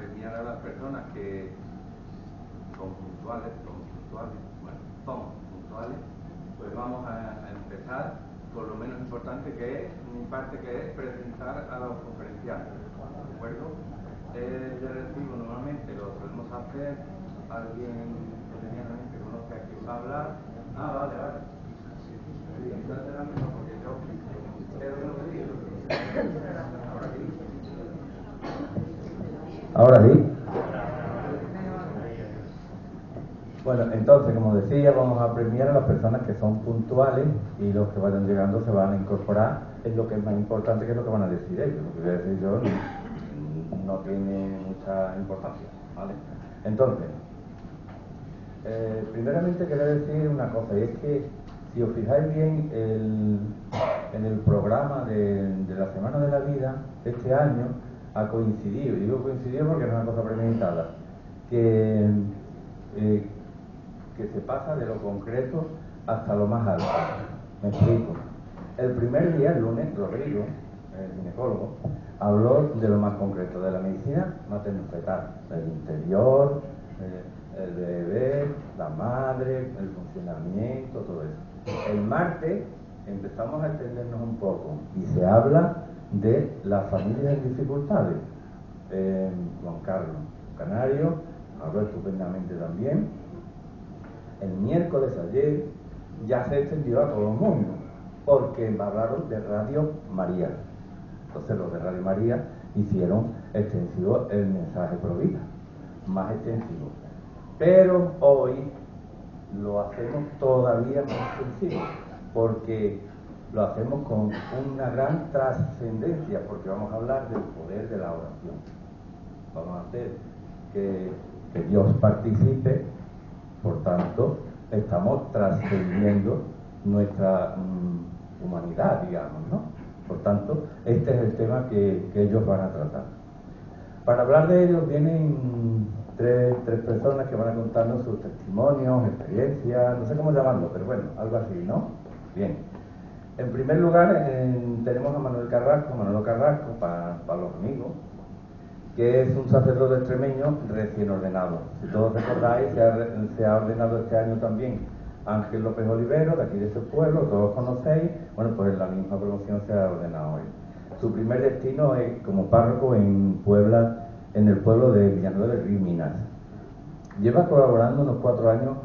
premiar a las personas que son puntuales, pues vamos a empezar por lo menos importante, que es mi parte, que es presentar a los conferenciantes, ¿de acuerdo? De recibo normalmente lo solemos hacer alguien que medianamente conoce a quién va a hablar. Vale. Sí, entonces la misma, porque yo ahora sí. Bueno, entonces, como decía, vamos a premiar a las personas que son puntuales y los que vayan llegando se van a incorporar. Es lo que es más importante, que es lo que van a decir ellos. Lo que voy a decir yo no tiene mucha importancia, ¿vale? Entonces, primeramente quería decir una cosa, y es que si os fijáis bien en el programa de la Semana de la Vida, este año ha coincidido, y digo coincidido porque no es una cosa premeditada, que se pasa de lo concreto hasta lo más alto. Me explico. El primer día, el lunes, Rodrigo, el ginecólogo, habló de lo más concreto, de la medicina materno-fetal, el interior, el bebé, la madre, el funcionamiento, todo eso. El martes empezamos a entendernos un poco y se habla de las familias en dificultades. Juan Carlos Canario habló estupendamente también. El miércoles ayer ya se extendió a todo el mundo, porque hablaron de Radio María. Entonces los de Radio María hicieron extensivo el mensaje pro vida, más extensivo. Pero hoy lo hacemos todavía más extensivo, porque lo hacemos con una gran trascendencia, porque vamos a hablar del poder de la oración. Vamos a hacer que Dios participe. Por tanto, estamos trascendiendo nuestra humanidad, digamos, ¿no? Por tanto, este es el tema que ellos van a tratar. Para hablar de ellos vienen tres personas que van a contarnos sus testimonios, experiencias, no sé cómo llamarlo, pero bueno, algo así, ¿no? Bien. En primer lugar, tenemos a Manolo Carrasco, para los amigos, que es un sacerdote extremeño recién ordenado. Si todos recordáis, se ha ordenado este año también Ángel López Olivero, de aquí de ese pueblo, todos conocéis. Bueno, pues en la misma promoción se ha ordenado hoy. Su primer destino es como párroco en Puebla, en el pueblo de Villanueva del Río, Minas. Lleva colaborando unos 4 años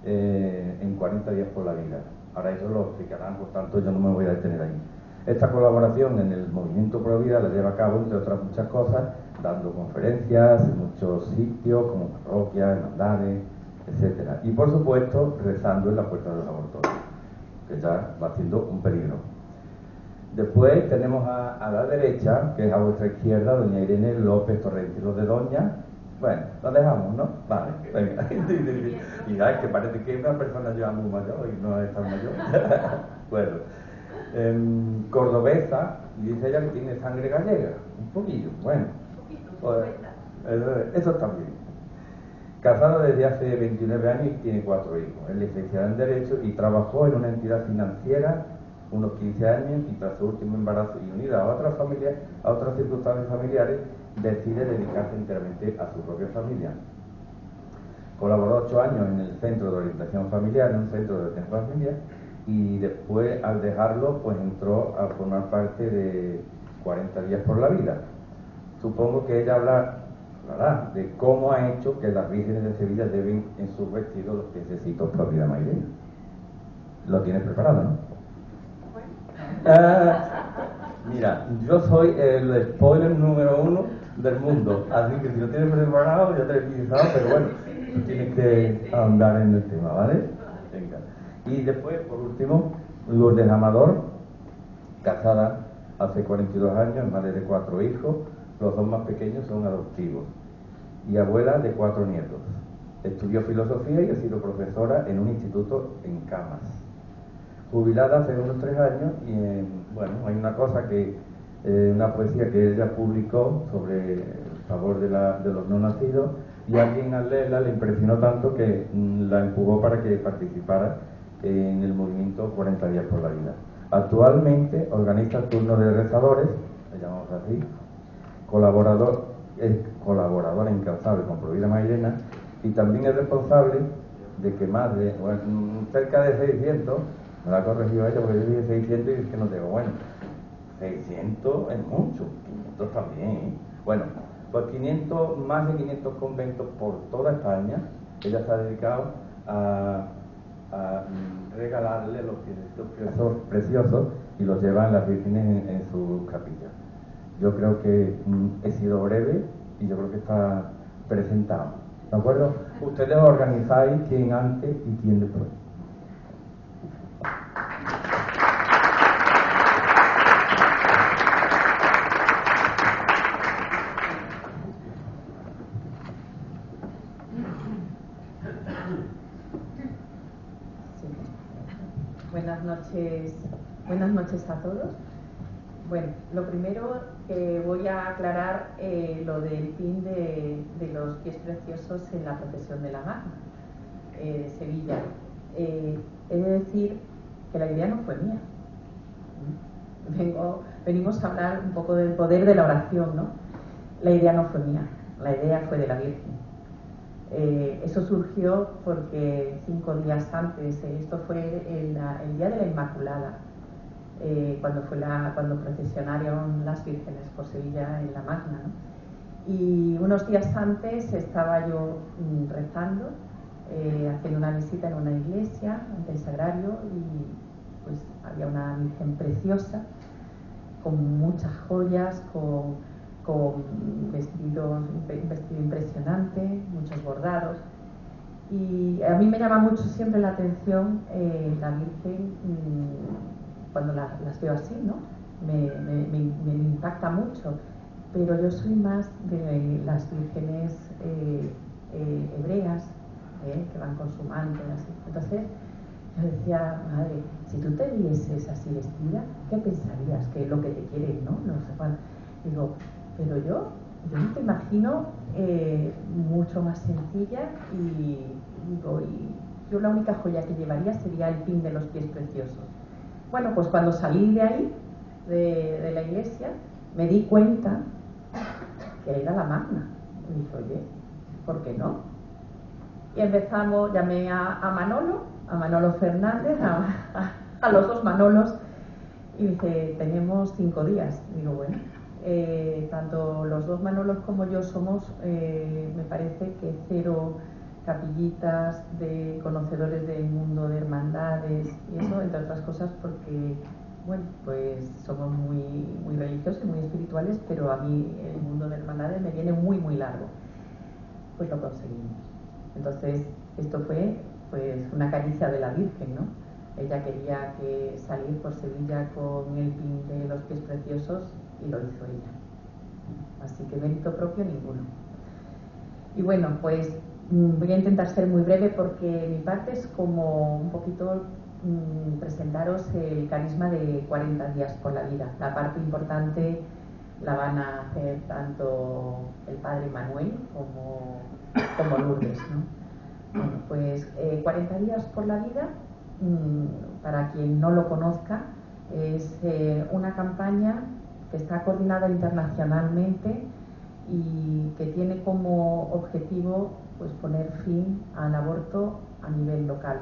en 40 días por la vida. Ahora eso lo explicarán, por tanto yo no me voy a detener ahí. Esta colaboración en el movimiento Pro Vida la lleva a cabo, entre otras muchas cosas, dando conferencias en muchos sitios, como parroquias, hermandades, etcétera. Y por supuesto, rezando en la puerta de los abortorios, que ya va siendo un peligro. Después tenemos a la derecha, que es a vuestra izquierda, doña Irene López Torrentinos de Doña. Bueno, lo dejamos, ¿no? Vale, venga. Y es que parece que una persona ya muy mayor y no es tan mayor. Bueno, cordobesa, y dice ella que tiene sangre gallega, un poquillo, bueno. Pues, eso está bien. Casado desde hace 29 años y tiene 4 hijos. Es licenciada en Derecho y trabajó en una entidad financiera unos 15 años, y tras su último embarazo y unida a otras familias, a otras circunstancias familiares, decide dedicarse enteramente a su propia familia. Colaboró 8 años en el Centro de Orientación Familiar, en un centro de orientación familiar, y después, al dejarlo, pues entró a formar parte de 40 días por la vida. Supongo que ella hablará de cómo ha hecho que las vírgenes de Sevilla lleven en sus vestidos los piececitos por vida mairena. Lo tienes preparado, ¿no? Mira, yo soy el spoiler número 1 del mundo, así que si lo tienes preparado, ya te he utilizado, pero bueno, tú tienes que ahondar en el tema, ¿vale? Venga. Y después, por último, Lourdes Amador, casada hace 42 años, madre de 4 hijos, los 2 más pequeños son adoptivos, y abuela de 4 nietos. Estudió filosofía y ha sido profesora en un instituto en Camas. Jubilada hace unos 3 años, y bueno, hay una cosa que, una poesía que ella publicó sobre el favor de los no nacidos, y alguien al leerla le impresionó tanto que la empujó para que participara en el movimiento 40 días por la vida. Actualmente organiza el turno de rezadores, le llamamos así, colaboradora incansable con Provida Mairena, y también es responsable de que más de, bueno, cerca de 600, me lo ha corregido ella porque yo dije 600 y es que no tengo, bueno, 600 es mucho, 500 también, ¿eh? Bueno, pues 500, más de 500 conventos por toda España. Ella se ha dedicado a regalarle los piecitos preciosos y los llevan las vírgenes en sus capillas. Yo creo que he sido breve y yo creo que está presentado. ¿De acuerdo? Ustedes organizáis quién antes y quién después. Buenas noches a todos. Bueno, lo primero que voy a aclarar lo del fin de los pies preciosos en la procesión de la Magna, Sevilla. He de decir que la idea no fue mía. Venimos a hablar un poco del poder de la oración, ¿no? La idea no fue mía, la idea fue de la Virgen. Eso surgió porque 5 días antes, esto fue el día de la Inmaculada, cuando procesionaron las vírgenes por Sevilla en la Magna, ¿no? Y unos días antes estaba yo rezando, haciendo una visita en una iglesia, ante el sagrario, y pues había una virgen preciosa, con muchas joyas, con un vestido impresionante, muchos bordados. Y a mí me llama mucho siempre la atención la Virgen, cuando las veo así, ¿no? Me impacta mucho, pero yo soy más de las vírgenes hebreas, que van con su manto y así. Entonces yo decía, madre, si tú te vieses así vestida, ¿qué pensarías? Que es lo que te quieren, ¿no? No sé cuál. Digo, pero yo no te imagino mucho más sencilla, y digo, y yo la única joya que llevaría sería el pin de los pies preciosos. Bueno, pues cuando salí de ahí, de la iglesia, me di cuenta que era la Magna. Y dije, oye, ¿por qué no? Y empezamos, llamé a Manolo Fernández, a los dos Manolos, y dice, tenemos 5 días. Digo, bueno, tanto los dos Manolos como yo somos, me parece que 0 capillitas de conocedores del mundo de hermandades, y eso, entre otras cosas, porque, bueno, pues somos muy, muy religiosos y muy espirituales, pero a mí el mundo de hermandades me viene muy, muy largo. Pues lo conseguimos. Entonces, esto fue pues una caricia de la Virgen, ¿no? Ella quería que salir por Sevilla con el pin de los pies preciosos, y lo hizo ella. Así que mérito propio ninguno. Y bueno, pues voy a intentar ser muy breve, porque mi parte es como un poquito presentaros el carisma de 40 días por la vida. La parte importante la van a hacer tanto el padre Manuel como Lourdes, ¿no? Bueno, pues 40 días por la vida, para quien no lo conozca, es una campaña que está coordinada internacionalmente y que tiene como objetivo pues poner fin al aborto a nivel local,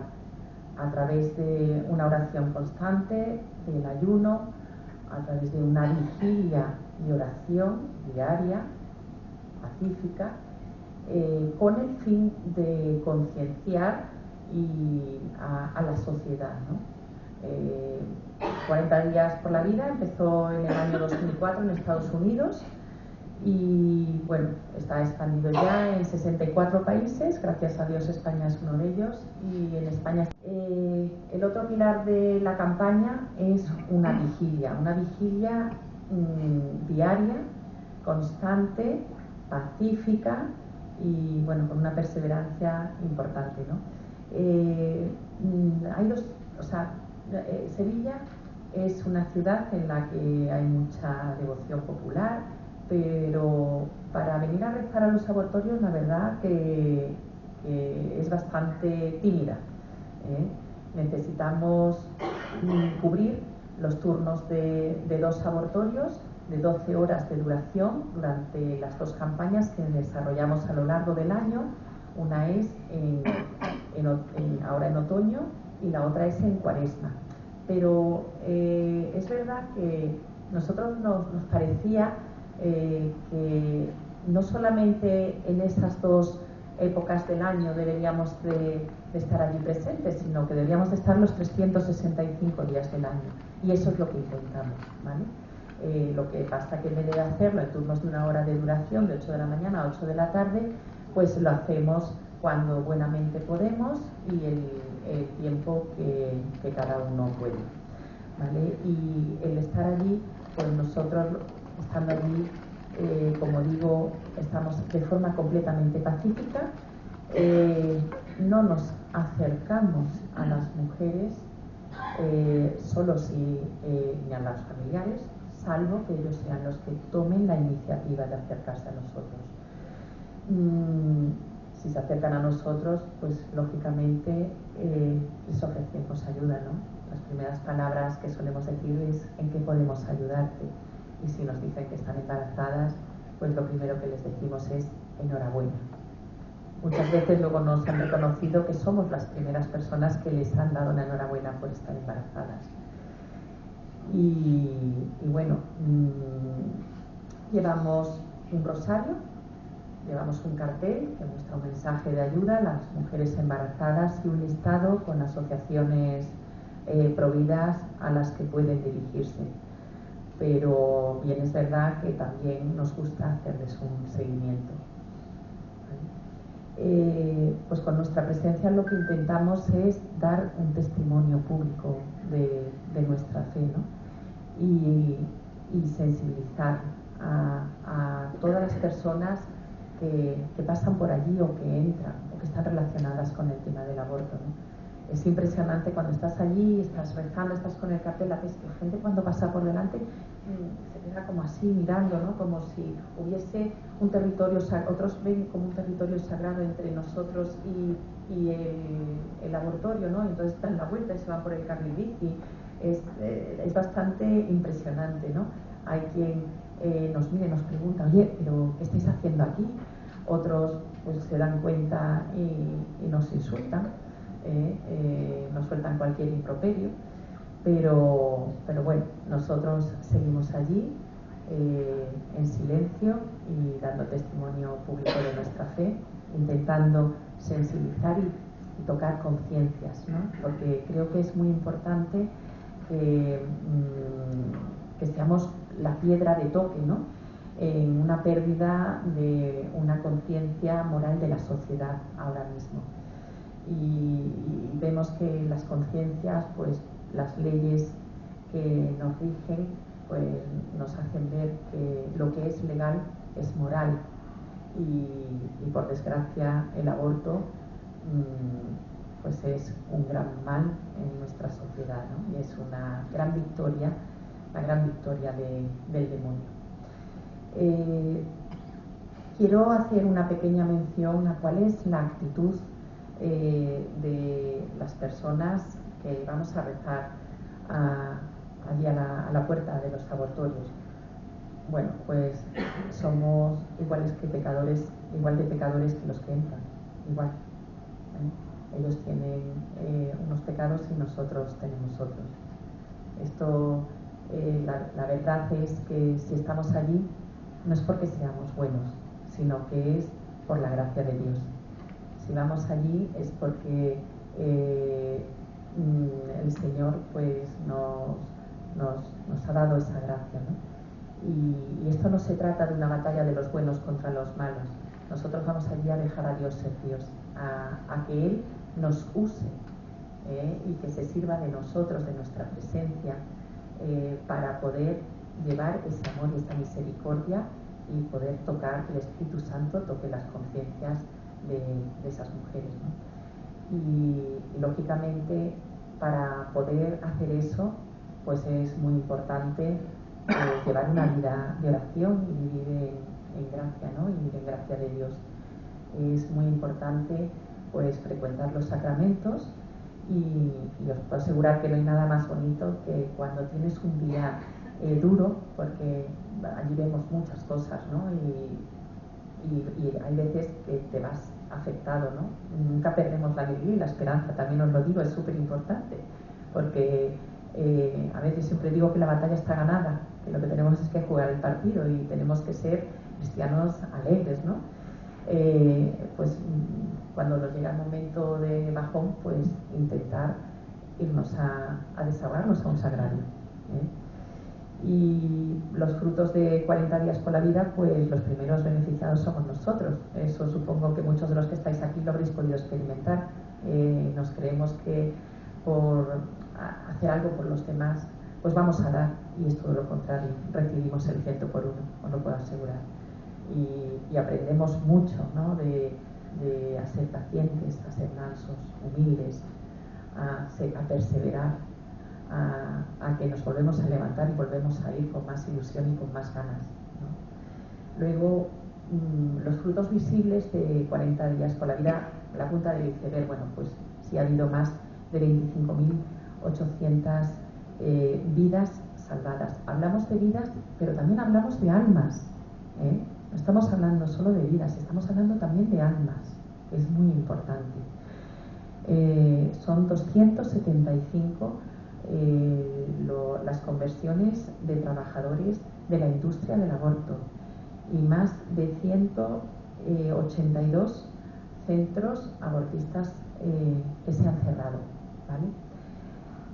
a través de una oración constante, del ayuno, a través de una vigilia y oración diaria, pacífica, con el fin de concienciar a la sociedad, ¿no? 40 días por la vida empezó en el año 2004 en Estados Unidos, y bueno, está expandido ya en 64 países, gracias a Dios España es uno de ellos, y en España el otro pilar de la campaña es una vigilia diaria, constante, pacífica, y bueno, con una perseverancia importante, ¿no? Sevilla es una ciudad en la que hay mucha devoción popular, pero para venir a rezar a los abortorios, la verdad que es bastante tímida, ¿eh? Necesitamos cubrir los turnos de 2 abortorios, de 12 horas de duración durante las dos campañas que desarrollamos a lo largo del año. Una es ahora en otoño y la otra es en Cuaresma. Pero es verdad que nosotros nos parecía que no solamente en esas dos épocas del año deberíamos de estar allí presentes, sino que deberíamos de estar los 365 días del año. Y eso es lo que intentamos, ¿vale? Lo que pasa que en vez de hacerlo en turnos de 1 hora de duración, de 8 de la mañana a 8 de la tarde, pues lo hacemos cuando buenamente podemos y el tiempo que cada uno puede, ¿vale? Y el estar allí, pues nosotros estando allí, como digo, estamos de forma completamente pacífica, no nos acercamos a las mujeres solos ni a las familiares, salvo que ellos sean los que tomen la iniciativa de acercarse a nosotros. Si se acercan a nosotros, pues lógicamente les ofrecemos ayuda, ¿no? Las primeras palabras que solemos decir es ¿en qué podemos ayudarte? Y si nos dicen que están embarazadas, pues lo primero que les decimos es enhorabuena. Muchas veces luego nos han reconocido que somos las primeras personas que les han dado la enhorabuena por estar embarazadas. Y bueno, llevamos un rosario, llevamos un cartel que muestra un mensaje de ayuda a las mujeres embarazadas y un listado con asociaciones providas a las que pueden dirigirse. Pero bien es verdad que también nos gusta hacerles un seguimiento. Pues con nuestra presencia lo que intentamos es dar un testimonio público de nuestra fe, ¿no? Y sensibilizar a todas las personas que pasan por allí o que entran o que están relacionadas con el tema del aborto, ¿no? Es impresionante cuando estás allí, estás rezando, estás con el cartel, la gente cuando pasa por delante se queda como así mirando, ¿no? Como si hubiese un territorio, otros ven como un territorio sagrado entre nosotros y el abortorio, ¿no? Entonces dan la vuelta y se van por el carril bici. Es bastante impresionante, ¿no? Hay quien nos mira y nos pregunta, oye, ¿pero qué estáis haciendo aquí? Otros pues se dan cuenta y nos insultan, nos sueltan cualquier improperio, pero bueno, nosotros seguimos allí en silencio y dando testimonio público de nuestra fe, intentando sensibilizar y tocar conciencias, ¿no? Porque creo que es muy importante que seamos la piedra de toque, ¿no? En una pérdida de una conciencia moral de la sociedad ahora mismo. Y vemos que las conciencias, pues las leyes que nos rigen, pues nos hacen ver que lo que es legal es moral y por desgracia el aborto pues es un gran mal en nuestra sociedad, ¿no? Y es una gran victoria, la gran victoria del demonio. Quiero hacer una pequeña mención a cuál es la actitud de las personas que vamos a rezar allí a la puerta de los abortorios. Bueno, pues somos igual de pecadores que los que entran, igual, ¿eh? Ellos tienen unos pecados y nosotros tenemos otros. Esto, la verdad es que si estamos allí no es porque seamos buenos, sino que es por la gracia de Dios. Si vamos allí es porque el Señor pues nos ha dado esa gracia, ¿no? Y esto no se trata de una batalla de los buenos contra los malos. Nosotros vamos allí a dejar a Dios ser Dios, a que Él nos use y que se sirva de nosotros, de nuestra presencia, para poder llevar ese amor y esta misericordia y poder tocar, que el Espíritu Santo toque las conciencias de esas mujeres, ¿no? Y lógicamente para poder hacer eso pues es muy importante llevar una vida de oración y vivir en gracia, ¿no? Y vivir en gracia de Dios. Es muy importante pues frecuentar los sacramentos y os puedo asegurar que no hay nada más bonito que cuando tienes un día duro, porque allí vemos muchas cosas, ¿no? Y hay veces que te vas afectado, ¿no? Nunca perdemos la alegría y la esperanza, también os lo digo, es súper importante, porque a veces siempre digo que la batalla está ganada, que lo que tenemos es que jugar el partido y tenemos que ser cristianos alegres, ¿no? Pues cuando nos llega el momento de bajón, pues intentar irnos a desahogarnos a un sagrario, ¿eh? Y los frutos de 40 días por la vida, pues los primeros beneficiados somos nosotros. Eso supongo que muchos de los que estáis aquí lo habréis podido experimentar. Nos creemos que por hacer algo por los demás, pues vamos a dar, y es todo lo contrario, recibimos el 100 por 1, os lo puedo asegurar. Y aprendemos mucho, ¿no? de a ser pacientes, a ser mansos, humildes, a perseverar, a que nos volvemos a levantar y volvemos a ir con más ilusión y con más ganas, ¿no? Luego, los frutos visibles de 40 días por la vida, la punta del iceberg, bueno, pues sí ha habido más de 25.800 vidas salvadas. Hablamos de vidas, pero también hablamos de almas, ¿eh? No estamos hablando solo de vidas, estamos hablando también de almas, que es muy importante. Son 275 las conversiones de trabajadores de la industria del aborto y más de 182 centros abortistas que se han cerrado, ¿vale?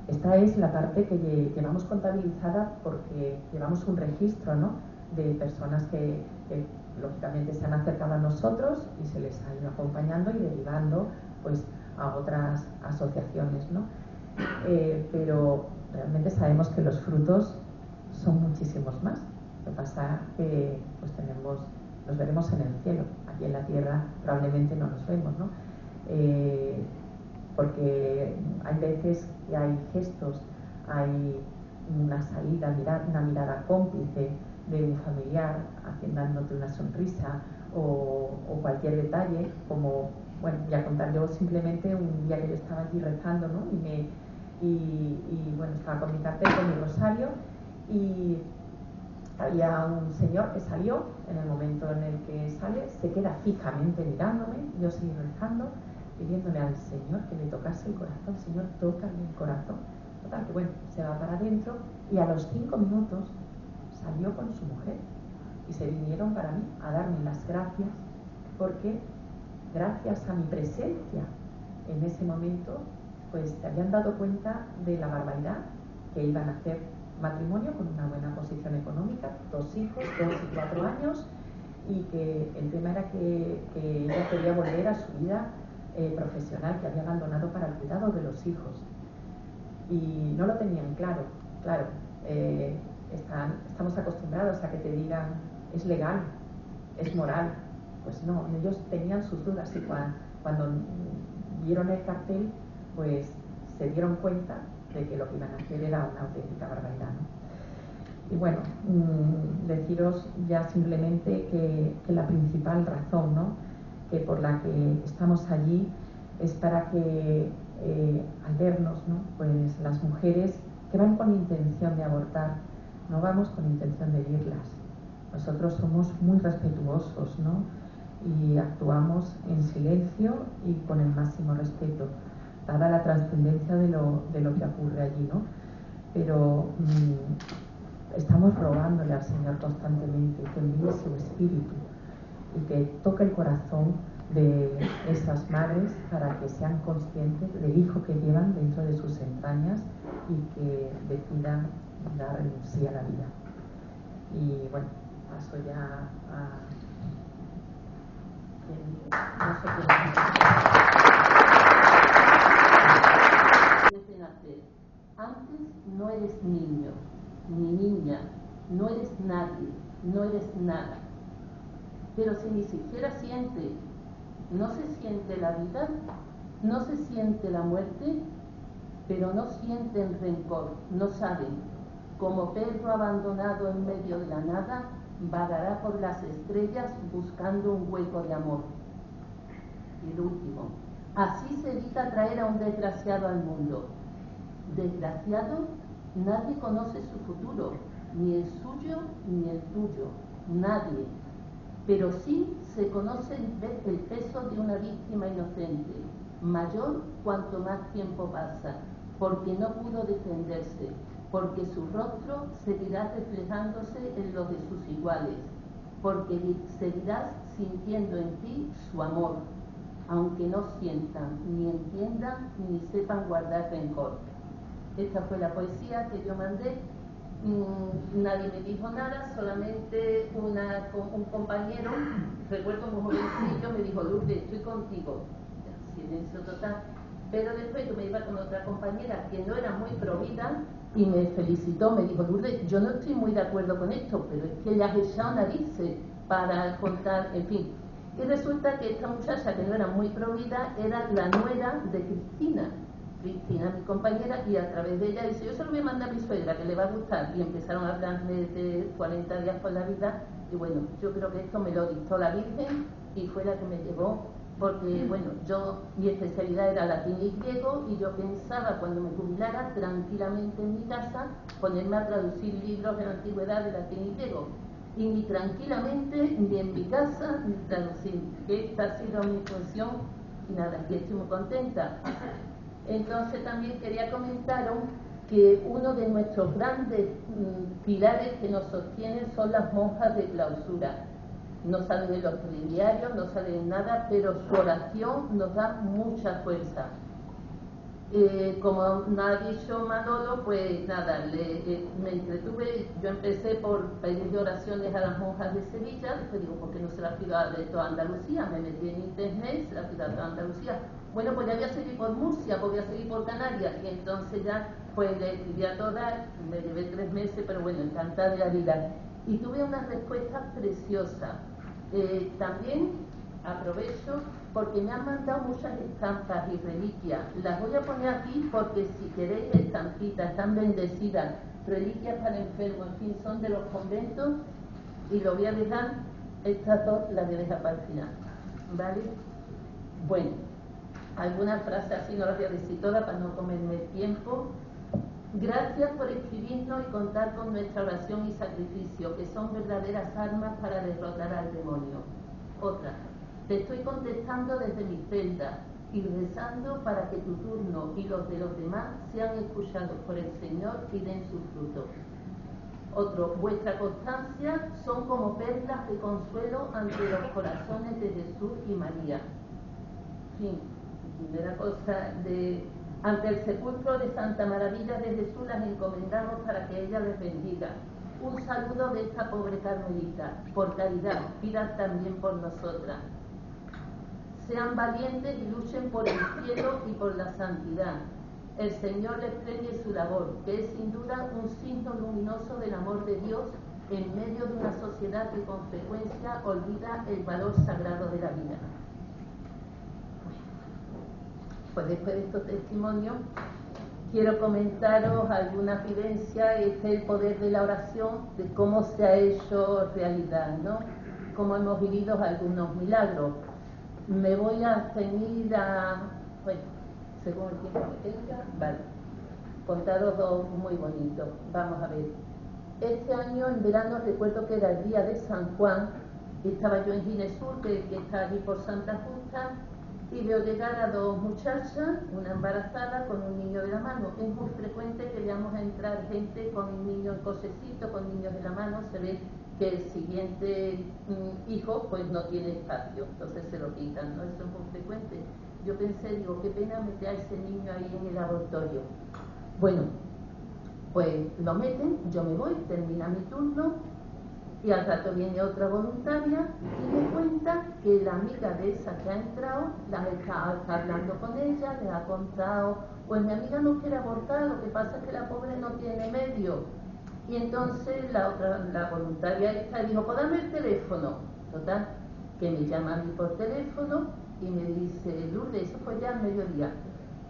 Esta es la parte que llevamos contabilizada porque llevamos un registro, ¿no?, de personas que lógicamente se han acercado a nosotros y se les ha ido acompañando y derivando pues a otras asociaciones, ¿no? Pero realmente sabemos que los frutos son muchísimos más. Lo que pasa que pues nos veremos en el cielo. Aquí en la tierra probablemente no nos vemos, ¿no? Porque hay veces que hay gestos, hay una salida, una mirada cómplice de un familiar dándote una sonrisa o cualquier detalle, como, bueno, voy a contar yo simplemente un día que yo estaba aquí rezando, ¿no? Y bueno, estaba con mi cartel, con mi rosario, y había un señor que salió. En el momento en el que sale, se queda fijamente mirándome, yo seguí rezando, pidiéndole al Señor que le tocase el corazón. Señor, tócale el corazón. Total, que bueno, se va para adentro y a los 5 minutos salió con su mujer y se vinieron para mí a darme las gracias, porque gracias a mi presencia en ese momento pues se habían dado cuenta de la barbaridad, que iban a hacer matrimonio con una buena posición económica, 2 hijos, 2 y 4 años, y que el tema era que ella quería volver a su vida profesional, que había abandonado para el cuidado de los hijos, y no lo tenían claro. Estamos acostumbrados a que te digan es legal, es moral. Pues no, ellos tenían sus dudas, y cuando vieron el cartel pues se dieron cuenta de que lo que iban a hacer era una auténtica barbaridad, ¿no? Y bueno, deciros ya simplemente que la principal razón, ¿no?, que por la que estamos allí es para que al vernos, ¿no?, pues las mujeres que van con intención de abortar, no vamos con intención de herirlas. Nosotros somos muy respetuosos, ¿no?, y actuamos en silencio y con el máximo respeto, dada la trascendencia de lo que ocurre allí, ¿no? Pero estamos rogándole al Señor constantemente que envíe su espíritu y que toque el corazón de esas madres para que sean conscientes del hijo que llevan dentro de sus entrañas y que decidan dar el sí a la vida. Y bueno, paso ya a... no sé quién nacer. Antes no eres niño, ni niña, no eres nadie, no eres nada. Pero si ni siquiera no se siente la vida, no se siente la muerte, pero no sienten rencor, no saben. Como perro abandonado en medio de la nada, vagará por las estrellas buscando un hueco de amor. Y el último, así se evita traer a un desgraciado al mundo. Desgraciado, nadie conoce su futuro, ni el suyo ni el tuyo, nadie. Pero sí se conoce el peso de una víctima inocente, mayor cuanto más tiempo pasa, porque no pudo defenderse, porque su rostro seguirá reflejándose en los de sus iguales, porque seguirás sintiendo en ti su amor, aunque no sientan, ni entiendan, ni sepan guardar rencor. Esta fue la poesía que yo mandé. Nadie me dijo nada, solamente un compañero, recuerdo un jovencillo, me dijo: Lourdes, estoy contigo. Silencio total. Pero después yo me iba con otra compañera que no era muy provida y me felicitó, me dijo: Lourdes, yo no estoy muy de acuerdo con esto, pero es que ya has echado narices para contar, en fin. Y resulta que esta muchacha, que no era muy provida, era la nuera de Cristina, mi compañera, y a través de ella dice: yo se lo voy a mandar a mi suegra, que le va a gustar. Y empezaron a hablarme de 40 días por la vida, y bueno, yo creo que esto me lo dictó la Virgen y fue la que me llevó, porque bueno, mi especialidad era latín y griego, y yo pensaba cuando me jubilara tranquilamente en mi casa ponerme a traducir libros de la antigüedad de latín y griego, y ni tranquilamente ni en mi casa ni traducir. Esta ha sido mi función y nada, aquí estoy muy contenta. Entonces también quería comentaros que uno de nuestros grandes pilares que nos sostienen son las monjas de clausura. No salen en los telediarios, no salen en nada, pero su oración nos da mucha fuerza. Como me ha dicho Manolo, pues nada, me entretuve. Yo empecé por pedirle oraciones a las monjas de Sevilla, después digo: ¿por qué no se las pido de toda Andalucía? Me metí en internet, se las pido a toda Andalucía. Bueno, pues ya voy a seguir por Murcia, pues voy a seguir por Canarias, y entonces ya pues le escribí a todas, me llevé 3 meses, pero bueno, encantada de la vida. Y tuve unas respuestas preciosas. También aprovecho porque me han mandado muchas estampas y reliquias. Las voy a poner aquí porque si queréis estampitas, están bendecidas, reliquias para enfermos, en fin, son de los conventos, y lo voy a dejar, estas dos las voy a dejar para el final, ¿vale? Bueno, algunas frases así no las voy a decir todas para no comerme el tiempo. Gracias por escribirnos y contar con nuestra oración y sacrificio, que son verdaderas armas para derrotar al demonio. Otra: te estoy contestando desde mi celda y rezando para que tu turno y los de los demás sean escuchados por el Señor y den su fruto. Otro: vuestra constancia son como perlas de consuelo ante los corazones de Jesús y María. En fin, primera cosa ante el sepulcro de Santa Maravilla de Jesús las encomendamos para que ella les bendiga. Un saludo de esta pobre Carmelita. Por caridad, pidan también por nosotras. Sean valientes y luchen por el cielo y por la santidad. El Señor les premie su labor, que es sin duda un signo luminoso del amor de Dios en medio de una sociedad que con frecuencia olvida el valor sagrado de la vida. Pues después de estos testimonios, quiero comentaros alguna vivencia. Este es el poder de la oración, de cómo se ha hecho realidad, ¿no? Cómo hemos vivido algunos milagros. Me voy a ceñir bueno, según el tiempo que tenga, vale, contaros dos muy bonitos. Vamos a ver. Este año, en verano, recuerdo que era el día de San Juan, y estaba yo en Ginesur, que está allí por Santa Justa, y veo llegar a 2 muchachas, una embarazada con un niño de la mano. Es muy frecuente que veamos entrar gente con un niño en cochecito, con niños de la mano. Se ve que el siguiente hijo pues no tiene espacio, entonces se lo quitan, ¿no? Eso es muy frecuente. Yo pensé, digo, qué pena meter a ese niño ahí en el laboratorio. Bueno, pues lo meten, yo me voy, termina mi turno, y al rato viene otra voluntaria y me cuenta que la amiga de esa que ha entrado, está hablando con ella, le ha contado: pues mi amiga no quiere abortar, lo que pasa es que la pobre no tiene medio. Y entonces la voluntaria esta dijo: pues dame el teléfono. Total, que me llama a mí por teléfono y me dice: Lourdes, eso fue ya al mediodía.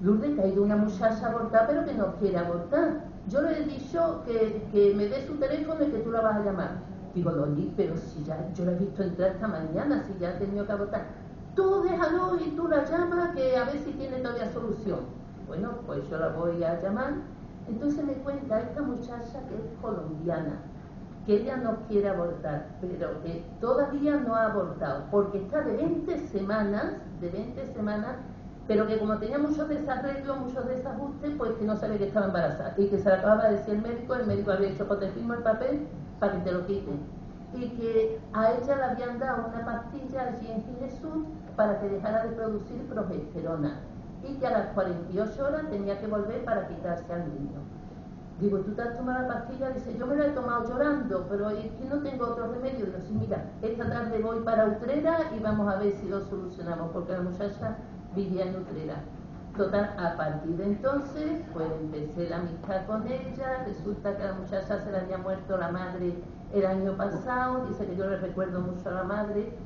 Lourdes, que ha ido una muchacha a abortar, pero que no quiere abortar. Yo le he dicho que me dé su teléfono y que tú la vas a llamar. Digo: Loli, pero si ya yo la he visto entrar esta mañana, si ya ha tenido que abortar. Tú déjalo y tú la llamas, que a ver si tiene todavía solución. Bueno, pues yo la voy a llamar Entonces me cuenta esta muchacha que es colombiana, que ella no quiere abortar, pero que todavía no ha abortado, porque está de 20 semanas, pero que como tenía muchos desarreglos, muchos desajustes, pues que no sabe que estaba embarazada, y que se le acababa de decir el médico había dicho, pues te firmo el papel para que te lo quiten, y que a ella le habían dado una pastilla allí en Ginesur para que dejara de producir progesterona, y que a las 48 horas tenía que volver para quitarse al niño. Digo, ¿tú te has tomado la pastilla? Dice, yo me la he tomado llorando, pero es que no tengo otro remedio. Digo, sí, mira, esta tarde voy para Utrera y vamos a ver si lo solucionamos, porque la muchacha vivía en Utrera. Total, a partir de entonces, pues empecé la amistad con ella. Resulta que a la muchacha se le había muerto la madre el año pasado. Dice que yo le recuerdo mucho a la madre.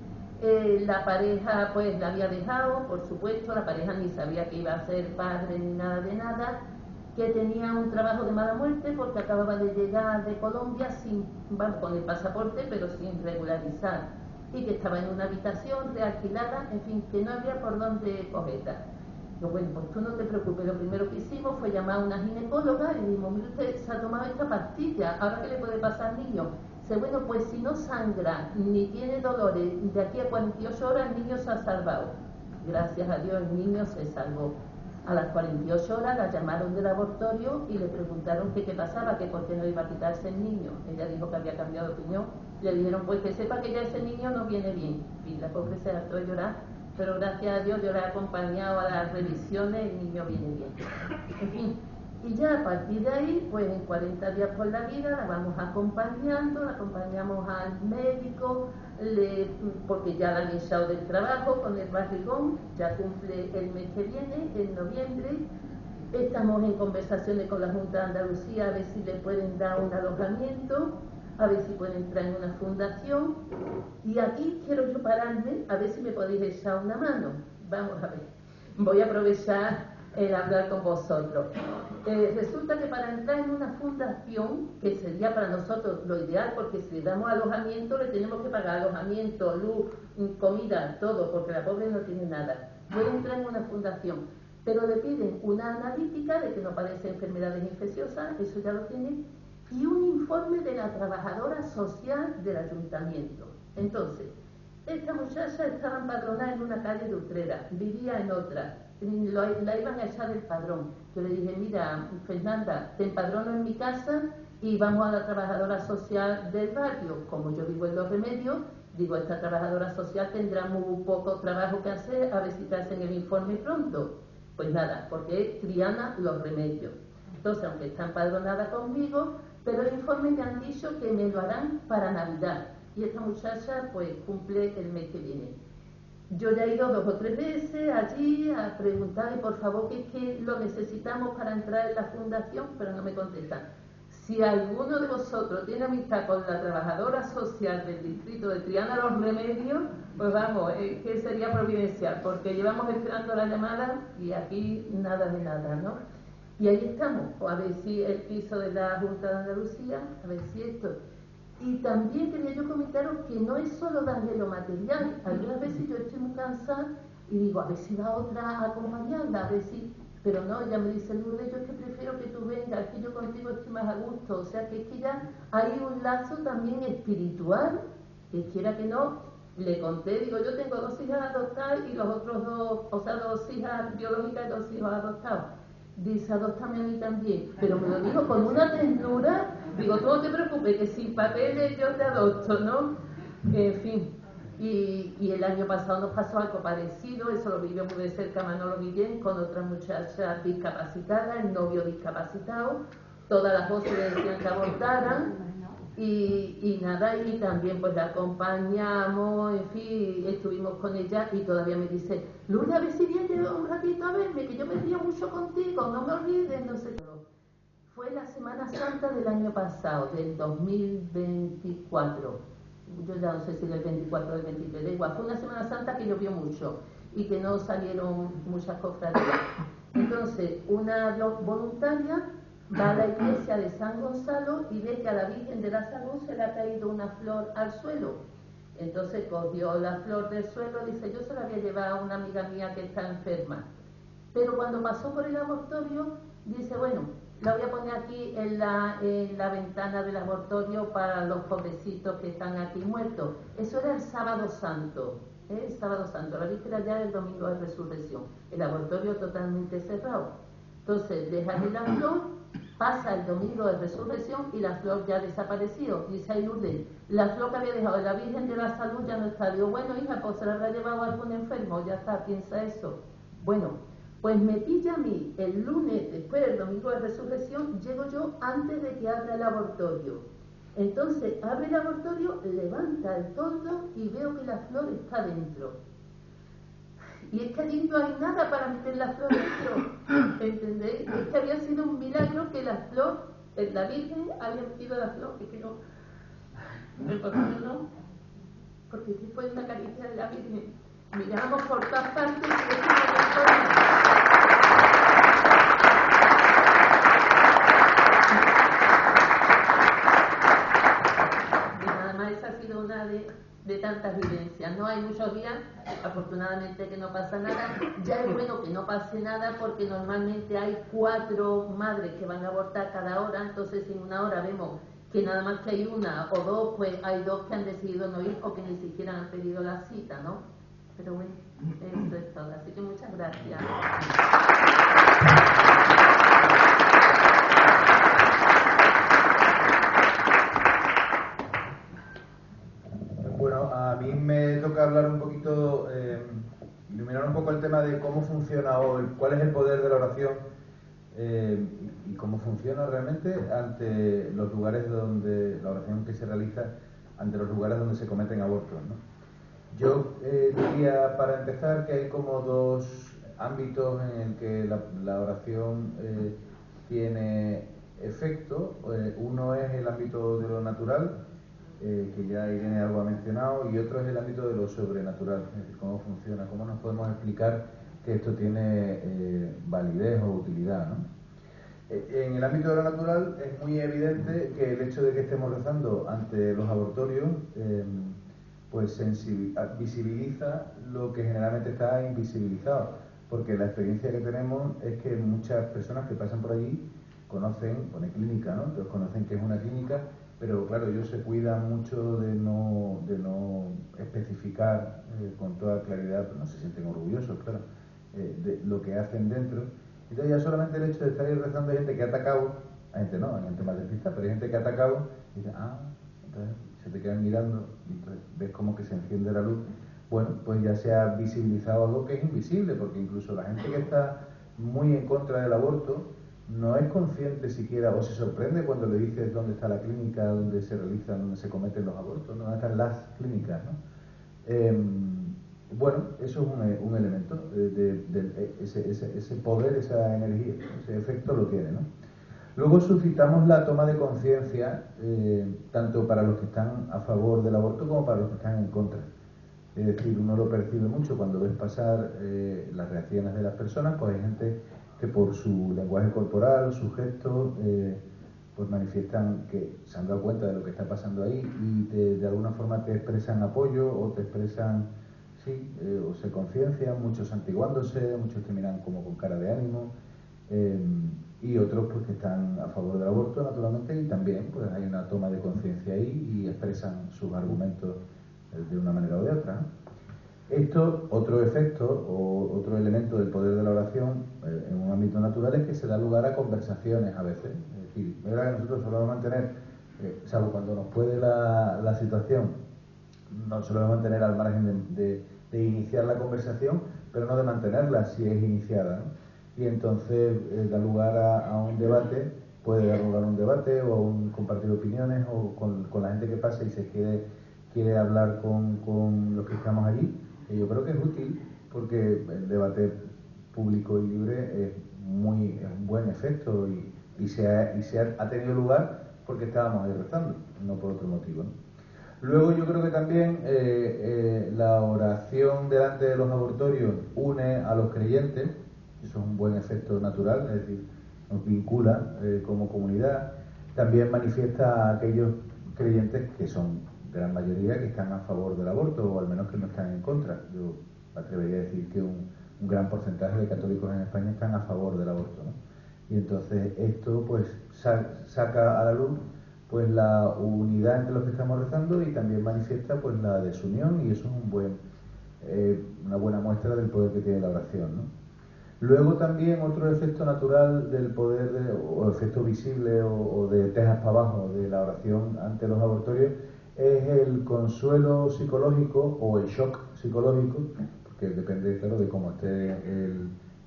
La pareja pues la había dejado, por supuesto, la pareja ni sabía que iba a ser padre ni nada de nada, que tenía un trabajo de mala muerte porque acababa de llegar de Colombia con el pasaporte pero sin regularizar, y que estaba en una habitación realquilada, en fin, que no había por dónde cogerla. Digo, bueno, pues tú no te preocupes, lo primero que hicimos fue llamar a una ginecóloga y dijimos, mire usted, se ha tomado esta pastilla, ¿ahora qué le puede pasar al niño? Dice, bueno, pues si no sangra ni tiene dolores, de aquí a 48 horas el niño se ha salvado. Gracias a Dios el niño se salvó. A las 48 horas la llamaron del abortorio y le preguntaron que qué pasaba, que por qué no iba a quitarse el niño. Ella dijo que había cambiado de opinión. Le dijeron, pues que sepa que ya ese niño no viene bien. Y la pobre se hartó de llorar, pero gracias a Dios yo la he acompañado a las revisiones y el niño viene bien. En fin, y ya a partir de ahí, pues en 40 días por la vida la vamos acompañando, la acompañamos al médico, porque ya la han echado del trabajo con el barrigón, ya cumple el mes que viene, en noviembre. Estamos en conversaciones con la Junta de Andalucía a ver si le pueden dar un alojamiento, a ver si pueden entrar en una fundación. Y aquí quiero yo pararme, a ver si me podéis echar una mano. Vamos a ver, voy a aprovechar el hablar con vosotros. Resulta que para entrar en una fundación, que sería para nosotros lo ideal, porque si le damos alojamiento le tenemos que pagar alojamiento, luz, comida, todo, porque la pobre no tiene nada. Puede entrar en una fundación, pero le piden una analítica de que no padece enfermedades infecciosas, eso ya lo tiene, y un informe de la trabajadora social del ayuntamiento. Entonces, esta muchacha estaba empadronada en una calle de Utrera, vivía en otra, la iban a echar del padrón. Yo le dije, mira, Fernanda, te empadrono en mi casa y vamos a la trabajadora social del barrio. Como yo vivo en Los Remedios, digo, esta trabajadora social tendrá muy poco trabajo que hacer, a ver si te hacen el informe pronto. Pues nada, porque es Triana Los Remedios. Entonces, aunque está empadronada conmigo, pero el informe me han dicho que me lo harán para Navidad. Y esta muchacha pues cumple el mes que viene. Yo ya he ido 2 o 3 veces allí a preguntarle, por favor, que es que lo necesitamos para entrar en la fundación, pero no me contestan. Si alguno de vosotros tiene amistad con la trabajadora social del distrito de Triana Los Remedios, pues vamos, que sería providencial, porque llevamos esperando la llamada y aquí nada de nada, ¿no? Y ahí estamos, a ver si el piso de la Junta de Andalucía, a ver si esto. Y también quería yo comentaros que no es solo darle lo material. Algunas veces yo estoy muy cansada y digo, a ver si va otra a acompañarla, a ver si... Pero no, ella me dice, Lourdes, yo es que prefiero que tú vengas, que yo contigo estoy más a gusto. O sea, que es que ya hay un lazo también espiritual, que quiera que no, le conté, digo, yo tengo 2 hijas adoptadas y los otros 2, o sea, 2 hijas biológicas y 2 hijos adoptados. Dice, adóptame a mí también, pero me lo dijo con una ternura. Digo, tú no te preocupes, que sin papeles yo te adopto, ¿no? En fin, y el año pasado nos pasó algo parecido, eso lo vivió muy de cerca Manolo Guillén, con otra muchacha discapacitada, el novio discapacitado, todas las voces le decían que abortaran, y nada, y también pues la acompañamos, en fin, estuvimos con ella y todavía me dice, Lourdes, a ver si viene un ratito a verme, que yo me río mucho contigo, no me olvides, no sé qué. Fue la Semana Santa del año pasado, del 2024. Yo ya no sé si del 24 o del 23, da igual. Fue una Semana Santa que llovió mucho y que no salieron muchas cofradías. Entonces, una voluntaria va a la iglesia de San Gonzalo y ve que a la Virgen de la Salud se le ha caído una flor al suelo. Entonces cogió la flor del suelo y dice, yo se la voy a llevar a una amiga mía que está enferma. Pero cuando pasó por el abortorio, dice, bueno, La voy a poner aquí en la ventana del laboratorio para los pobrecitos que están aquí muertos. Eso era el sábado santo, el sábado santo, la víspera ya del domingo de resurrección. El laboratorio totalmente cerrado. Entonces, dejaré la flor, pasa el domingo de resurrección y la flor ya ha desaparecido. Dice ahí Lourdes, la flor que había dejado de la Virgen de la Salud ya no está. Digo, bueno, hija, pues se la habrá llevado algún enfermo, ya está, piensa eso. Bueno, pues me pilla a mí el lunes, después del domingo de resurrección, llego yo antes de que abra el laboratorio. Entonces, abre el laboratorio, levanta el toldo y veo que la flor está dentro. Y es que allí no hay nada para meter la flor dentro, ¿entendéis? Es que había sido un milagro que la flor, la Virgen había metido la flor, que no, no, porque si fue una caricia de la Virgen. Miramos por todas partes y nada más esa ha sido una de tantas vivencias. No hay muchos días, afortunadamente, que no pasa nada. Ya es bueno que no pase nada porque normalmente hay 4 madres que van a abortar cada hora, entonces en una hora vemos que nada más que hay una o 2, pues hay 2 que han decidido no ir o que ni siquiera han pedido la cita, ¿no? Pero bueno, eso es todo. Así que muchas gracias. Bueno, a mí me toca hablar un poquito, iluminar un poco el tema de cómo funciona o cuál es el poder de la oración y cómo funciona realmente ante los lugares donde la oración que se realiza, ante los lugares donde se cometen abortos, ¿no? Yo diría, para empezar, que hay como 2 ámbitos en el que la oración tiene efecto. Uno es el ámbito de lo natural, que ya Irene algo ha mencionado, y otro es el ámbito de lo sobrenatural, es decir, cómo funciona, cómo nos podemos explicar que esto tiene validez o utilidad, ¿no? En el ámbito de lo natural es muy evidente que el hecho de que estemos rezando ante los abortorios pues visibiliza lo que generalmente está invisibilizado, porque la experiencia que tenemos es que muchas personas que pasan por allí conocen, pone clínica, ¿no? Entonces conocen que es una clínica, pero claro, ellos se cuidan mucho de no especificar con toda claridad, no se sienten orgullosos, claro, de lo que hacen dentro. Entonces ya solamente el hecho de estar ahí rezando, hay gente que ha atacado, hay gente no, hay gente más despistada, pero hay gente que ha atacado y dice, entonces se te quedan mirando y entonces ves como que se enciende la luz. Bueno, pues ya se ha visibilizado algo que es invisible, porque incluso la gente que está muy en contra del aborto no es consciente siquiera, o se sorprende cuando le dices dónde está la clínica donde se realizan, donde se cometen los abortos, ¿no? Dónde están las clínicas, ¿no? Bueno, eso es un elemento ese poder, esa energía, ese efecto lo tiene, ¿no? Luego suscitamos la toma de conciencia tanto para los que están a favor del aborto como para los que están en contra. Es decir, uno lo percibe mucho cuando ves pasar las reacciones de las personas, pues hay gente que por su lenguaje corporal, sus gestos, pues manifiestan que se han dado cuenta de lo que está pasando ahí y de alguna forma te expresan apoyo o te expresan, sí, o se conciencian, muchos santiguándose, muchos te miran como con cara de ánimo, y otros pues que están a favor del aborto, naturalmente, y también pues hay una toma de conciencia ahí y expresan sus argumentos de una manera o de otra, ¿no? Esto, otro efecto o otro elemento del poder de la oración en un ámbito natural es que se da lugar a conversaciones a veces. Es decir, es verdad que nosotros solemos mantener, salvo cuando nos puede la situación, nos solemos mantener al margen de iniciar la conversación, pero no de mantenerla si es iniciada, ¿no? Y entonces da lugar a un debate, puede dar lugar a un debate o a un compartir opiniones o con la gente que pasa y se quiere hablar con los que estamos allí. Y yo creo que es útil porque el debate público y libre es un buen efecto y ha tenido lugar porque estábamos ahí rezando, no por otro motivo, ¿no? Luego yo creo que también la oración delante de los abortorios une a los creyentes, eso es un buen efecto natural, es decir, nos vincula como comunidad. También manifiesta a aquellos creyentes que son gran mayoría que están a favor del aborto o al menos que no están en contra. Yo me atrevería a decir que un gran porcentaje de católicos en España están a favor del aborto, ¿no? Y entonces esto pues saca a la luz pues la unidad entre los que estamos rezando y también manifiesta pues la desunión, y eso es una buena muestra del poder que tiene la oración, ¿no? Luego también otro efecto natural del poder o efecto visible o de tejas para abajo de la oración ante los abortorios es el consuelo psicológico o el shock psicológico, porque depende, claro, de cómo esté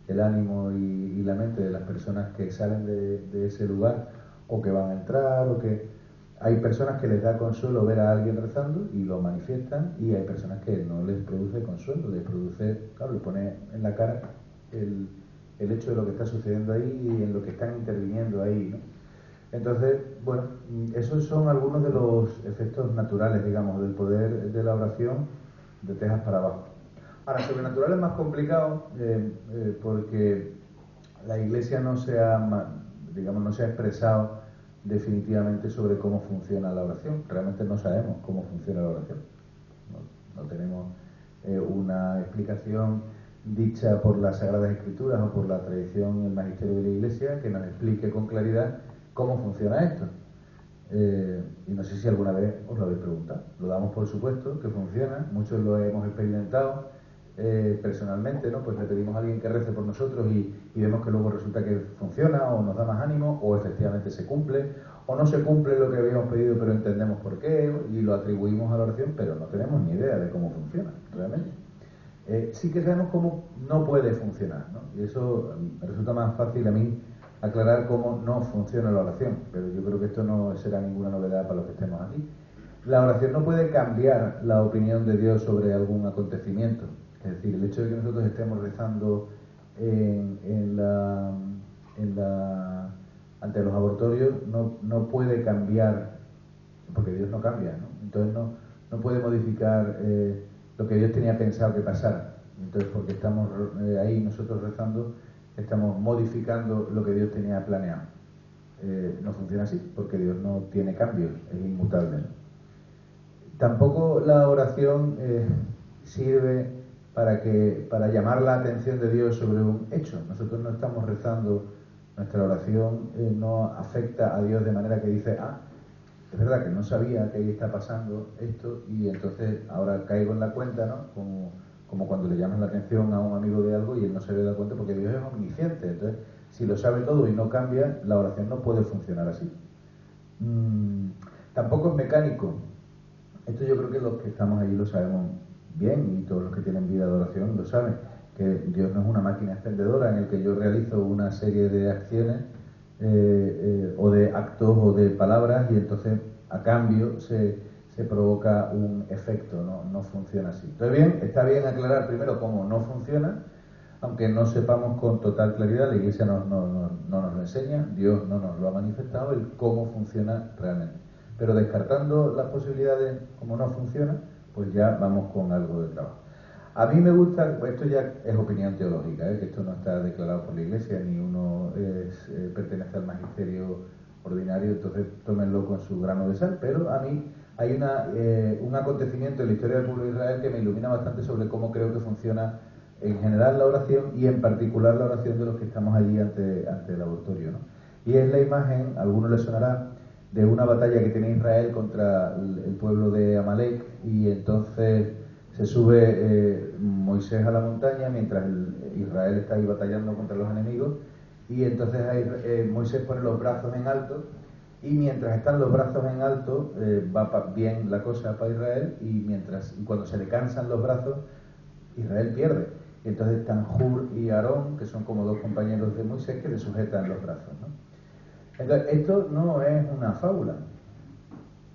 el ánimo y la mente de las personas que salen de ese lugar o que van a entrar, o que hay personas que les da consuelo ver a alguien rezando y lo manifiestan, y hay personas que no les produce consuelo, les produce, claro, le pone en la cara el hecho de lo que está sucediendo ahí y en lo que están interviniendo ahí, ¿no? Entonces, bueno, esos son algunos de los efectos naturales, digamos, del poder de la oración de tejas para abajo. Ahora, sobrenatural es más complicado porque la Iglesia no se ha expresado definitivamente sobre cómo funciona la oración. Realmente no sabemos cómo funciona la oración. No tenemos una explicación dicha por las Sagradas Escrituras o por la tradición y el magisterio de la Iglesia que nos explique con claridad cómo funciona esto. Y no sé si alguna vez os lo habéis preguntado. Lo damos por supuesto que funciona, muchos lo hemos experimentado personalmente, ¿no? Pues le pedimos a alguien que rece por nosotros y vemos que luego resulta que funciona, o nos da más ánimo, o efectivamente se cumple, o no se cumple lo que habíamos pedido pero entendemos por qué y lo atribuimos a la oración, pero no tenemos ni idea de cómo funciona realmente. Sí que sabemos cómo no puede funcionar, ¿no? Y eso me resulta más fácil a mí aclarar cómo no funciona la oración, pero yo creo que esto no será ninguna novedad para los que estemos aquí. La oración no puede cambiar la opinión de Dios sobre algún acontecimiento. Es decir, el hecho de que nosotros estemos rezando ante los abortorios no puede cambiar, porque Dios no cambia, ¿no? Entonces no puede modificar lo que Dios tenía pensado que pasara. Entonces, porque estamos ahí nosotros rezando, estamos modificando lo que Dios tenía planeado. No funciona así, porque Dios no tiene cambios, es inmutable, ¿no? Tampoco la oración sirve para llamar la atención de Dios sobre un hecho. Nosotros no estamos rezando, nuestra oración no afecta a Dios de manera que dice, es verdad que no sabía que ahí está pasando esto y entonces ahora caigo en la cuenta, ¿no? Como cuando le llamas la atención a un amigo de algo y él no se da cuenta, porque Dios es omnisciente. Entonces, si lo sabe todo y no cambia, la oración no puede funcionar así. Tampoco es mecánico. Esto yo creo que los que estamos allí lo sabemos bien, y todos los que tienen vida de oración lo saben, que Dios no es una máquina expendedora en el que yo realizo una serie de acciones o de actos o de palabras y entonces a cambio se provoca un efecto. No funciona así. Entonces bien, está bien aclarar primero cómo no funciona, aunque no sepamos con total claridad, la Iglesia no nos lo enseña, Dios no nos lo ha manifestado, el cómo funciona realmente. Pero descartando las posibilidades como no funciona, pues ya vamos con algo de trabajo. A mí me gusta, pues esto ya es opinión teológica, que esto no está declarado por la Iglesia, ni uno pertenece al magisterio ordinario, entonces tómenlo con su grano de sal, pero a mí hay un acontecimiento en la historia del pueblo de Israel que me ilumina bastante sobre cómo creo que funciona en general la oración y en particular la oración de los que estamos allí ante el abortorio, ¿no? Y es la imagen, a algunos les sonará, de una batalla que tiene Israel contra el pueblo de Amalek, y entonces se sube Moisés a la montaña mientras Israel está ahí batallando contra los enemigos, y entonces Moisés pone los brazos en alto, y mientras están los brazos en alto va bien la cosa para Israel, y cuando se le cansan los brazos, Israel pierde. Y entonces están Hur y Aarón, que son como dos compañeros de Moisés, que le sujetan los brazos, ¿no? Entonces, esto no es una fábula,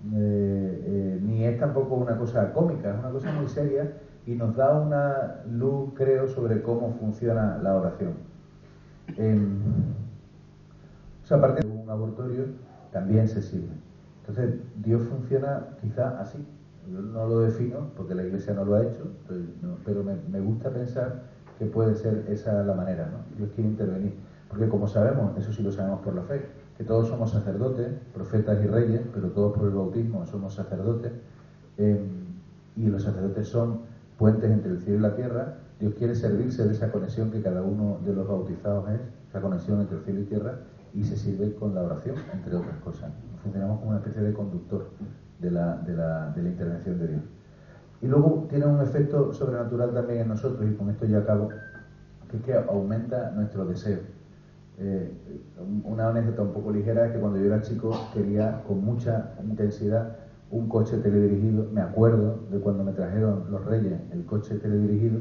ni es tampoco una cosa cómica, es una cosa muy seria y nos da una luz, creo, sobre cómo funciona la oración. Aparte de un abortorio, también se sirve. Entonces, Dios funciona quizá así. Yo no lo defino porque la Iglesia no lo ha hecho, pero me gusta pensar que puede ser esa la manera, ¿no? Dios quiere intervenir. Porque como sabemos, eso sí lo sabemos por la fe, que todos somos sacerdotes, profetas y reyes, pero todos por el bautismo somos sacerdotes, y los sacerdotes son puentes entre el cielo y la tierra, Dios quiere servirse de esa conexión que cada uno de los bautizados es, esa conexión entre el cielo y tierra, y se sirve con la oración, entre otras cosas. Funcionamos como una especie de conductor de la intervención de Dios. Y luego tiene un efecto sobrenatural también en nosotros, y con esto ya acabo, que es que aumenta nuestro deseo. Una anécdota un poco ligera es que cuando yo era chico quería con mucha intensidad un coche teledirigido. Me acuerdo de cuando me trajeron los Reyes el coche teledirigido,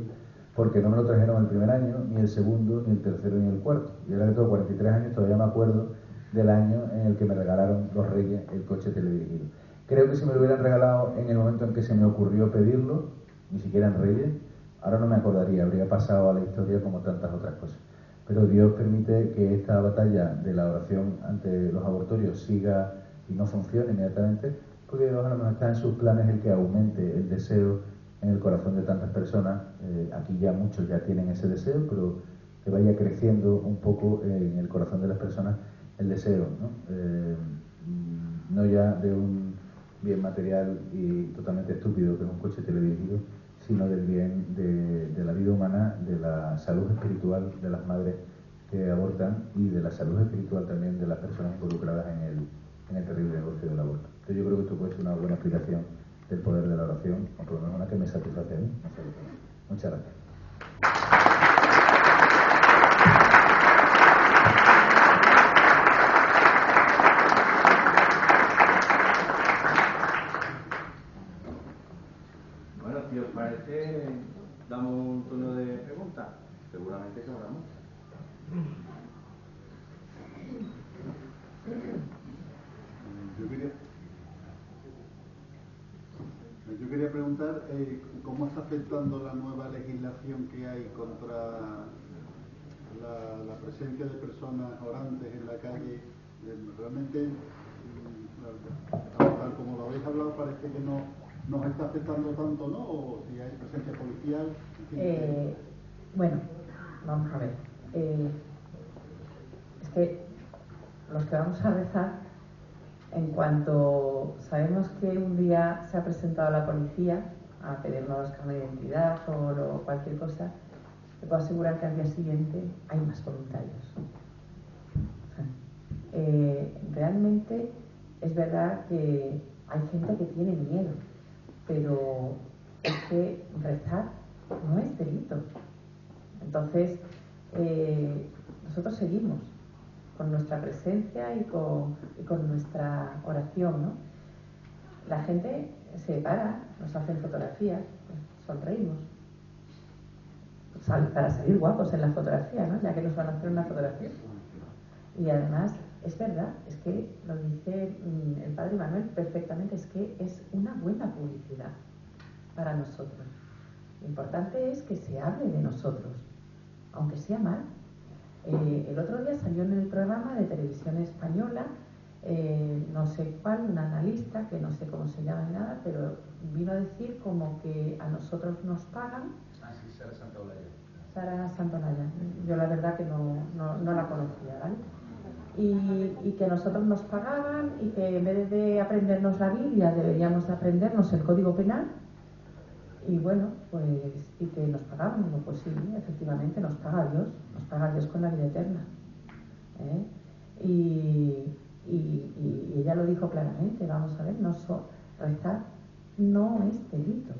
porque no me lo trajeron el primer año, ni el segundo, ni el tercero, ni el cuarto. Y ahora que tengo 43 años todavía me acuerdo del año en el que me regalaron los Reyes el coche teledirigido. Creo que si me lo hubieran regalado en el momento en que se me ocurrió pedirlo, ni siquiera en Reyes, ahora no me acordaría, habría pasado a la historia como tantas otras cosas. Pero Dios permite que esta batalla de la oración ante los abortorios siga y no funcione inmediatamente, porque Dios a lo mejor está en sus planes el que aumente el deseo en el corazón de tantas personas. Aquí ya muchos ya tienen ese deseo, pero que vaya creciendo un poco en el corazón de las personas el deseo, no ya de un bien material y totalmente estúpido que es un coche teledirigido, sino del bien de la vida humana, de la salud espiritual de las madres que abortan y de la salud espiritual también de las personas involucradas en el terrible negocio del aborto. Entonces yo creo que esto puede ser una buena explicación del poder de la oración, o por lo menos una que me satisface a mí. Muchas gracias. Bueno, si os parece, damos un turno de preguntas. Seguramente sobramos. Yo quería preguntar cómo está afectando la nueva legislación que hay contra la presencia de personas orantes en la calle. Realmente, tal como lo habéis hablado, parece que no nos está afectando tanto, ¿no? O si hay presencia policial. Bueno, vamos a ver. Es que los que vamos a rezar, en cuanto sabemos que un día se ha presentado la policía a pedirnos carnet de identidad o cualquier cosa, te puedo asegurar que al día siguiente hay más voluntarios. Realmente es verdad que hay gente que tiene miedo, pero es que rezar no es delito. Entonces, nosotros seguimos con nuestra presencia y con nuestra oración, ¿no? La gente se para, nos hacen fotografías, sonreímos, para salir guapos en la fotografía, ¿no? Ya que nos van a hacer una fotografía. Y además, es verdad, es que lo dice el padre Manuel perfectamente, es que es una buena publicidad para nosotros. Lo importante es que se hable de nosotros, aunque sea mal. El otro día salió en el programa de televisión española, no sé cuál, un analista, que no sé cómo se llama ni nada, pero vino a decir como que a nosotros nos pagan. Ah, sí, Sara Santaolalla. Sara Santaolalla, yo la verdad que no la conocía, ¿vale? Y que nosotros nos pagaban y que en vez de aprendernos la Biblia deberíamos de aprendernos el Código Penal. Y bueno, pues, y que nos pagaban. Digo, pues sí, efectivamente nos paga Dios con la vida eterna. Y ella lo dijo claramente, vamos a ver, rezar no es delito.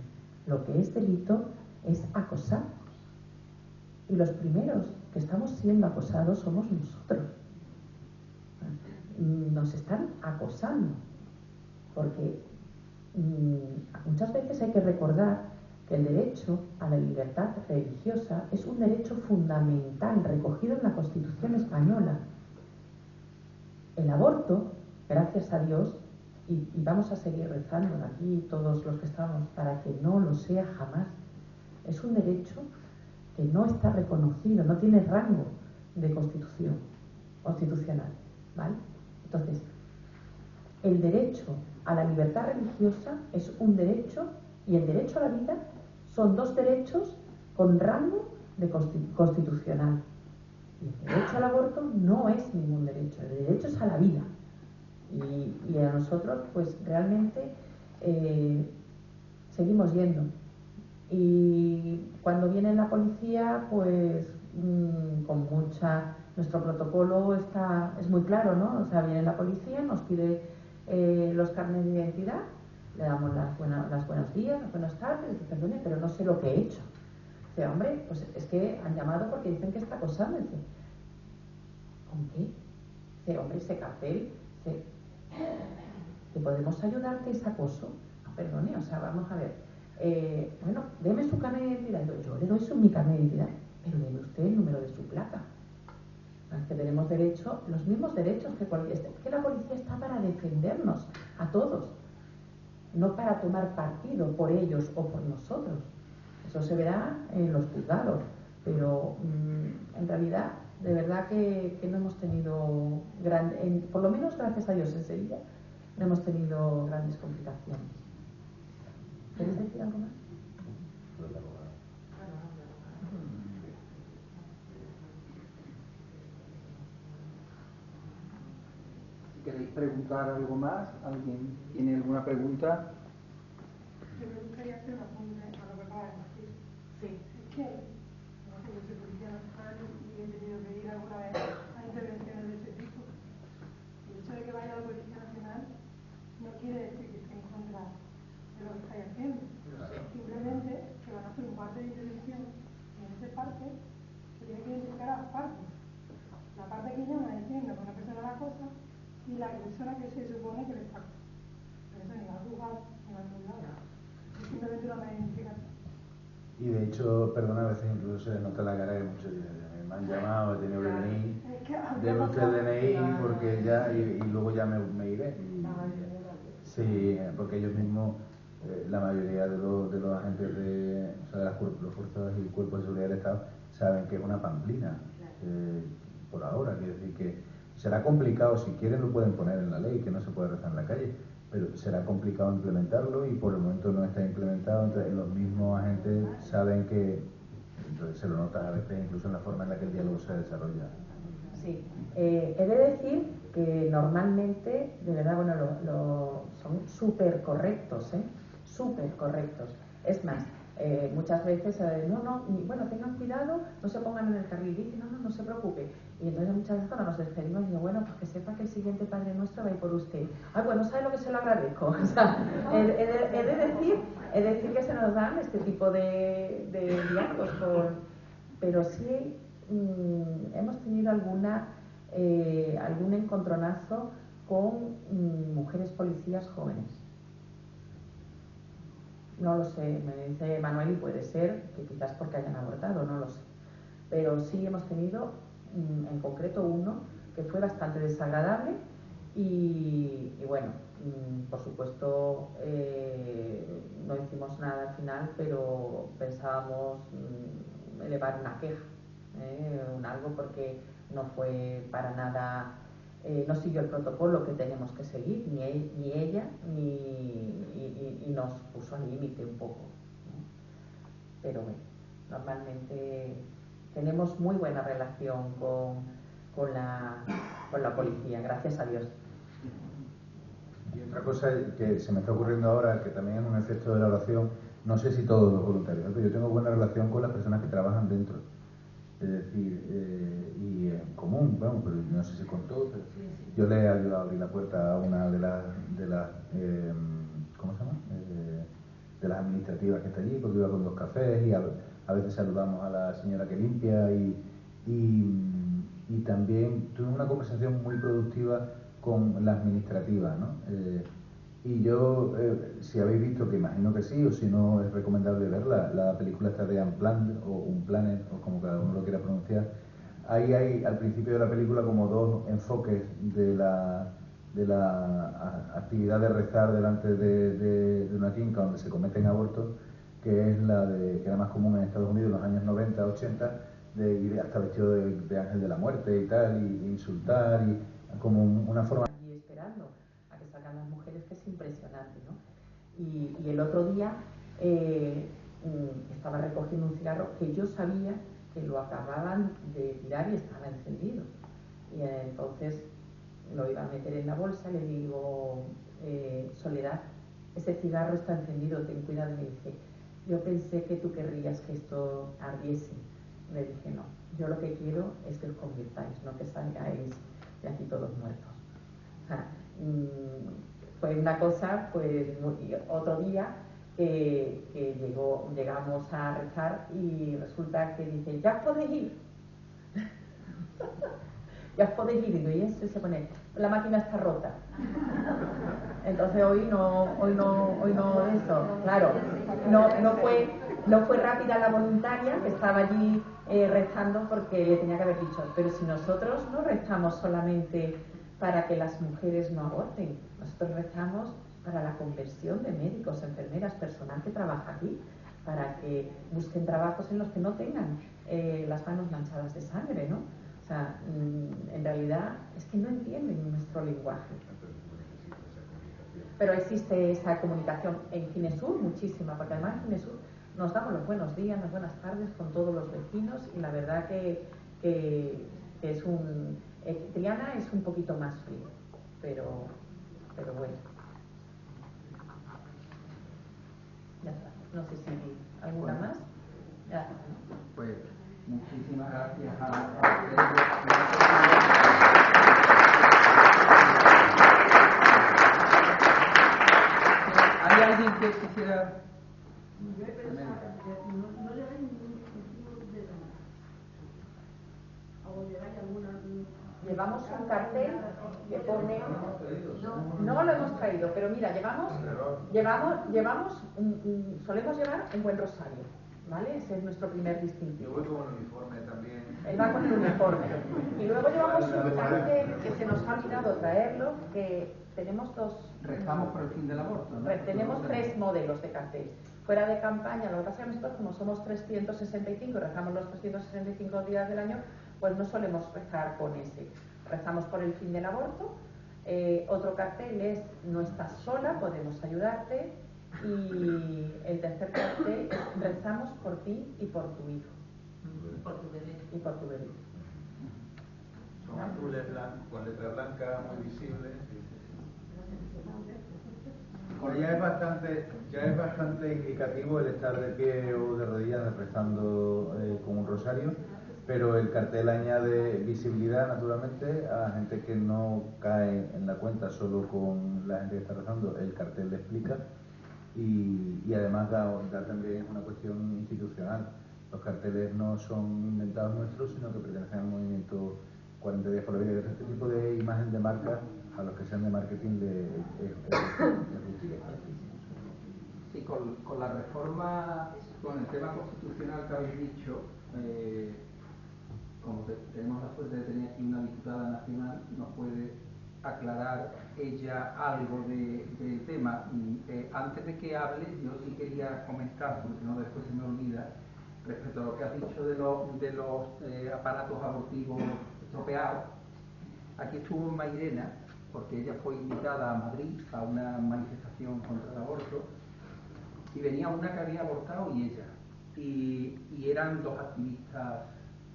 Lo que es delito es acosar. Y los primeros que estamos siendo acosados somos nosotros. Nos están acosando. Porque muchas veces hay que recordar que el derecho a la libertad religiosa es un derecho fundamental recogido en la Constitución española. El aborto, gracias a Dios, y vamos a seguir rezando aquí todos los que estamos para que no lo sea jamás, es un derecho que no está reconocido, no tiene rango de constitucional, ¿vale? Entonces, el derecho a la libertad religiosa es un derecho, y el derecho a la vida son dos derechos con rango de constitucional. Y el derecho al aborto no es ningún derecho, el derecho es a la vida. Y a nosotros, pues realmente seguimos yendo. Y cuando viene la policía, pues con mucha... Nuestro protocolo es muy claro, ¿no? O sea, viene la policía, nos pide los carnets de identidad, le damos las buenos días, las buenas tardes, dice, perdone, pero no sé lo que he hecho. Dice, hombre, pues es que han llamado porque dicen que está acosando. Dice, ¿con qué? Dice, hombre, ese cartel, dice, ¿te podemos ayudar que es acoso? No, perdone, o sea, vamos a ver. Bueno, deme su carnet de identidad. Yo le doy mi carnet de identidad, pero deme usted el número de su placa. Es que tenemos derecho, los mismos derechos que cualquier... Que la policía está para defendernos a todos, no para tomar partido por ellos o por nosotros. Eso se verá en los juzgados, pero en realidad, de verdad que no hemos tenido, por lo menos gracias a Dios en Sevilla, no hemos tenido grandes complicaciones. ¿Queréis decir algo más? ¿Queréis preguntar algo más? ¿Alguien tiene alguna pregunta? Yo me gustaría hacer una pregunta a lo que acabas de decir. Sí. Es que, no sé, yo soy policía nacional y he tenido que ir alguna vez a intervenciones de ese tipo. El hecho de que vaya la Policía Nacional no quiere decir que esté en contra de lo que estáis haciendo. Simplemente que van a hacer un parte de intervención y en ese parte se tiene que identificar a las partes. La parte que llama diciendo que una persona la cosa y la persona que se supone que le está acosando. Pero eso ni va a juzgar ni va a ningún lado. Es simplemente una identificación. Y de hecho, perdona, a veces incluso se le nota la cara que muchos dicen, me han llamado, he tenido que venir, deme usted el DNI porque ya, y luego ya me iré. Sí, porque ellos mismos, la mayoría de los agentes o sea, de las fuerzas y cuerpos de seguridad del Estado saben que es una pamplina, por ahora, quiere decir que será complicado, si quieren lo pueden poner en la ley, que no se puede rezar en la calle, pero será complicado implementarlo y por el momento no está implementado, entonces los mismos agentes saben que, entonces se lo nota a veces incluso en la forma en la que el diálogo se desarrolla. Sí, he de decir que normalmente, de verdad, bueno, son súper correctos, súper correctos. Es más, muchas veces, bueno, tengan cuidado, no se pongan en el carril bici, no se preocupe. Y entonces muchas veces cuando nos despedimos digo, bueno, pues que sepa que el siguiente Padre Nuestro va a ir por usted. Ay, bueno, ¿sabe lo que se lo agradezco? O sea, he de decir que se nos dan este tipo de diálogos, pero sí hemos tenido algún encontronazo con mujeres policías jóvenes. No lo sé, me dice Manuel y puede ser que quizás porque hayan abortado, no lo sé. Pero sí hemos tenido en concreto uno que fue bastante desagradable y bueno, por supuesto no hicimos nada al final, pero pensábamos elevar una queja, algo porque no fue para nada, no siguió el protocolo que tenemos que seguir, ni ella, y nos puso al límite un poco, ¿no? Pero bueno, normalmente tenemos muy buena relación con la policía, gracias a Dios. Y otra cosa que se me está ocurriendo ahora, que también es un efecto de la oración, no sé si todos los voluntarios, pero yo tengo buena relación con las personas que trabajan dentro. Es decir, y en común, vamos, pero no sé si con todos, pero yo le he ayudado a abrir la puerta a una de las ¿cómo se llama? De las administrativas que está allí, porque iba con 2 cafés y a veces saludamos a la señora que limpia y también tuve una conversación muy productiva con la administrativa, ¿no? Y yo, si habéis visto, que imagino que sí, o si no es recomendable verla, la película está de Unplanned o Unplanet, o como cada uno lo quiera pronunciar. Ahí hay al principio de la película como 2 enfoques de la actividad de rezar delante de una finca donde se cometen abortos, que es que era más común en Estados Unidos en los años 90, 80, de ir hasta vestido de ángel de la muerte y tal, y insultar, y como una forma... Y esperando a que salgan las mujeres, que es impresionante, ¿no? Y el otro día estaba recogiendo un cigarro que yo sabía que lo acababan de tirar y estaba encendido. Y entonces lo iba a meter en la bolsa y le digo, Soledad, ese cigarro está encendido, ten cuidado. Y me dice, yo pensé que tú querrías que esto ardiese. Le dije, no, yo lo que quiero es que os convirtáis, no que salgáis de aquí todos muertos. O sea, fue una cosa, pues, otro día que llegamos a rezar y resulta que dice, ya os podéis ir. Ya os podéis ir, digo, y eso, y se pone, la máquina está rota. Entonces hoy no eso, claro, no fue rápida la voluntaria que estaba allí rezando porque le tenía que haber dicho, pero si nosotros no rezamos solamente para que las mujeres no aborten, nosotros rezamos para la conversión de médicos, enfermeras, personal que trabaja aquí, para que busquen trabajos en los que no tengan las manos manchadas de sangre, ¿no? O sea, en realidad es que no entienden nuestro lenguaje. Pero existe esa comunicación en Ginesur, muchísima, porque además en Ginesur nos damos los buenos días, las buenas tardes con todos los vecinos y la verdad que es Triana es un poquito más frío, pero bueno. Ya está. No sé si alguna más. Ya. Pues muchísimas gracias ¿Hay alguien que quisiera? Yo he pensado que no lleváis ningún distintivo de la o lleváis alguna. Llevamos un cartel que pone. No lo hemos traído, pero mira, solemos llevar un buen rosario, ¿vale? Ese es nuestro primer distintivo. Yo voy con el uniforme también. Él va con el uniforme. Y luego llevamos un cartel que se nos ha olvidado traerlo, que tenemos dos. Rezamos por el fin del aborto, ¿no? Tenemos 3 modelos de cartel. Fuera de campaña, lo que pasa es que nosotros, como somos 365 y rezamos los 365 días del año, pues no solemos rezar con ese. Rezamos por el fin del aborto. Otro cartel es no estás sola, podemos ayudarte. Y el tercer cartel es rezamos por ti y por tu hijo. Por tu bebé. Y por tu bebé. Son azules, blancos, con letra blanca, muy visibles. Bueno, ya es bastante indicativo el estar de pie o de rodillas rezando con un rosario, pero el cartel añade visibilidad naturalmente a gente que no cae en la cuenta solo con la gente que está rezando. El cartel le explica y además da también una cuestión institucional. Los carteles no son inventados nuestros, sino que pertenecen al movimiento 40 días por la vida. Este tipo de imagen de marca a los que sean de marketing es útil. Sí, con la reforma, con el tema constitucional que habéis dicho, como tenemos la suerte de tener aquí una diputada nacional, nos puede aclarar ella algo del tema. Antes de que hable, yo sí quería comentar, porque no después se me olvida, respecto a lo que has dicho de los aparatos abortivos estropeados. Aquí estuvo Mairena, porque ella fue invitada a Madrid a una manifestación contra el aborto, y venía una que había abortado y ella, y eran 2 activistas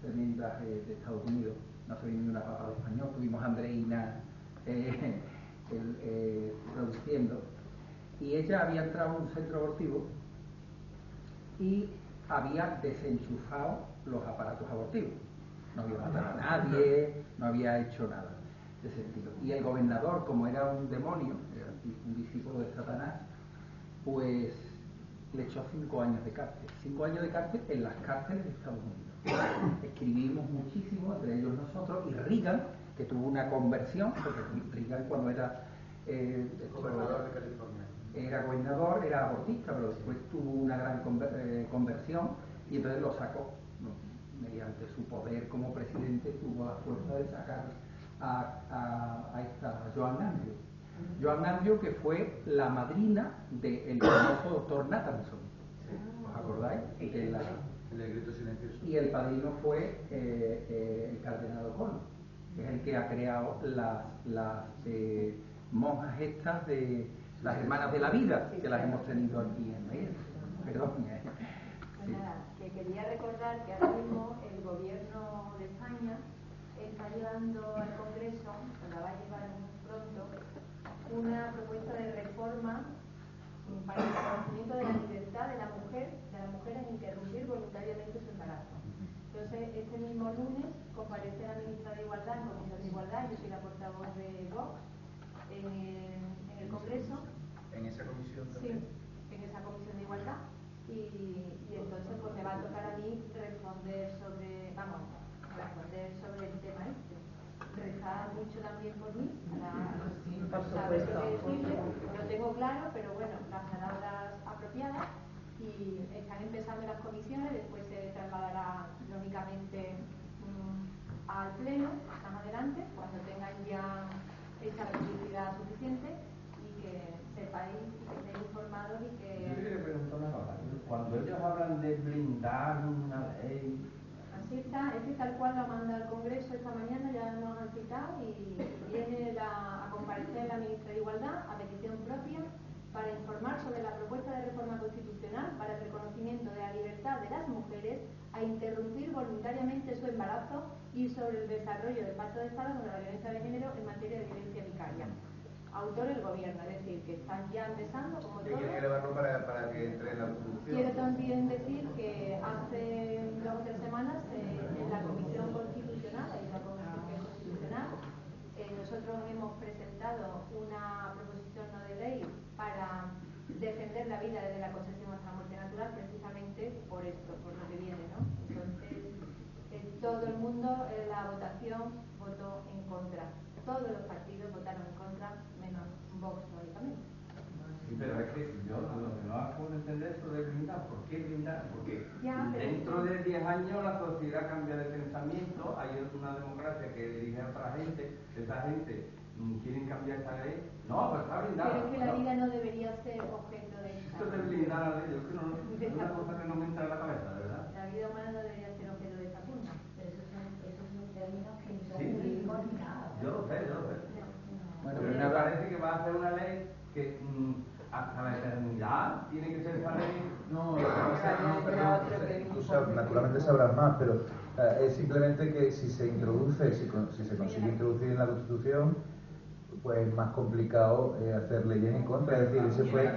tremendas de Estados Unidos. No se vino ni una papa de español, tuvimos a Andreina traduciendo, y ella había entrado en un centro abortivo y había desenchufado los aparatos abortivos. No había matado a nadie, no había hecho nada de ese sentido. Y el gobernador, como era un demonio, era un discípulo de Satanás, pues le echó 5 años de cárcel. 5 años de cárcel en las cárceles de Estados Unidos. Escribimos muchísimo, entre ellos nosotros, y Reagan, que tuvo una conversión, porque Reagan cuando era Gobernador de California. Era gobernador, era abortista, pero después tuvo una gran conversión y entonces lo sacó. Mediante su poder como presidente tuvo la fuerza de sacar a Joan Andrew. Joan Andrew, que fue la madrina del famoso doctor Nathanson. ¿Os acordáis? El decreto silencioso. Y el padrino fue el cardenal O'Connor, que es el que ha creado las monjas estas de las hermanas de la vida, que las hemos tenido aquí en Madrid. Perdón. Pues nada, que quería recordar que ahora mismo el gobierno de España está llevando al Congreso, la va a llevar muy pronto, una propuesta de reforma para el reconocimiento de la libertad de la mujer las mujeres a interrumpir voluntariamente su embarazo. Entonces, este mismo lunes comparece la ministra de Igualdad en Comisión de Igualdad, yo soy la portavoz de Vox en el Congreso. ¿En esa comisión Sí, también? en esa Comisión de Igualdad. Y entonces pues me va a tocar a mí responder sobre el tema este. Rezar mucho también por mí, para saber lo que decirle. Lo tengo claro, pero bueno, las palabras apropiadas. Y están empezando las comisiones, después se trasladará lógicamente al pleno más adelante, cuando tengan ya esa publicidad suficiente, y que sepáis y que estéis informados y que... Yo quería preguntar una cosa. Cuando ellos hablan de blindar una ley... Así está, es que tal cual lo manda al Congreso esta mañana, ya nos han citado, y viene a comparecer la ministra de Igualdad a petición propia para informar sobre la propuesta de reforma constitucional para el reconocimiento de la libertad de las mujeres a interrumpir voluntariamente su embarazo y sobre el desarrollo del Pacto de Estado contra la violencia de género en materia de violencia vicaria. Autor el gobierno, es decir, que están ya empezando como todo. ¿Quieren elevarlo para que entre en la Constitución? Quiero también decir que hace 2 o 3 semanas en la Comisión Constitucional, nosotros hemos presentado una proposición no de ley para defender la vida desde la concepción hasta la muerte natural, precisamente por esto, por lo que viene, ¿no? Entonces, todo el mundo en la votación votó en contra. Todos los partidos votaron en contra, menos Vox, lógicamente. Sí, pero es que yo lo que no puedo entender eso de blindar. ¿Por qué blindar? Porque ya, dentro de 10 años la sociedad cambia de pensamiento, hay una democracia que dirige a otra gente, esa gente quieren cambiar esta ley. No, pues está blindada. Pero es que la vida no debería ser objeto de esta. Esto de blindar la ley, es una cosa que no me entra en la cabeza, ¿verdad? La vida humana no debería ser objeto de esta pugna. Pero esos son términos que no son jurídicos ni nada. Yo lo sé. Bueno, pero me parece que va a ser una ley que hasta la eternidad tiene que ser esa ley. No, tú naturalmente sabrás más, pero es simplemente que si se introduce, si se consigue introducir en la Constitución, pues es más complicado hacer leyes en contra. Es decir, ese fue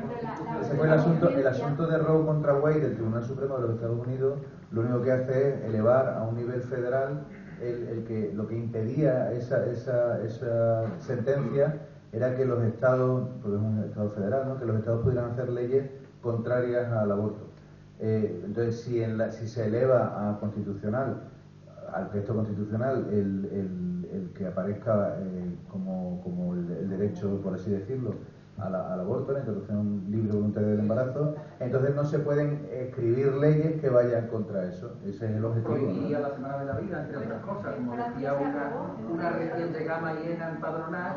el asunto de Roe contra Wade del Tribunal Supremo de los Estados Unidos. Lo único que hace es elevar a un nivel federal lo que impedía esa sentencia era que los estados, porque es un estado federal, ¿no?, que los estados pudieran hacer leyes contrarias al aborto. Entonces, si se eleva a constitucional, al texto constitucional, el que aparezca como el derecho, por así decirlo, al aborto, la interrupción libre y voluntaria del embarazo, entonces no se pueden escribir leyes que vayan contra eso. Ese es el objetivo. Prohibiría la Semana de la Vida, entre otras cosas, como decía una recién llegada hiena empadronada.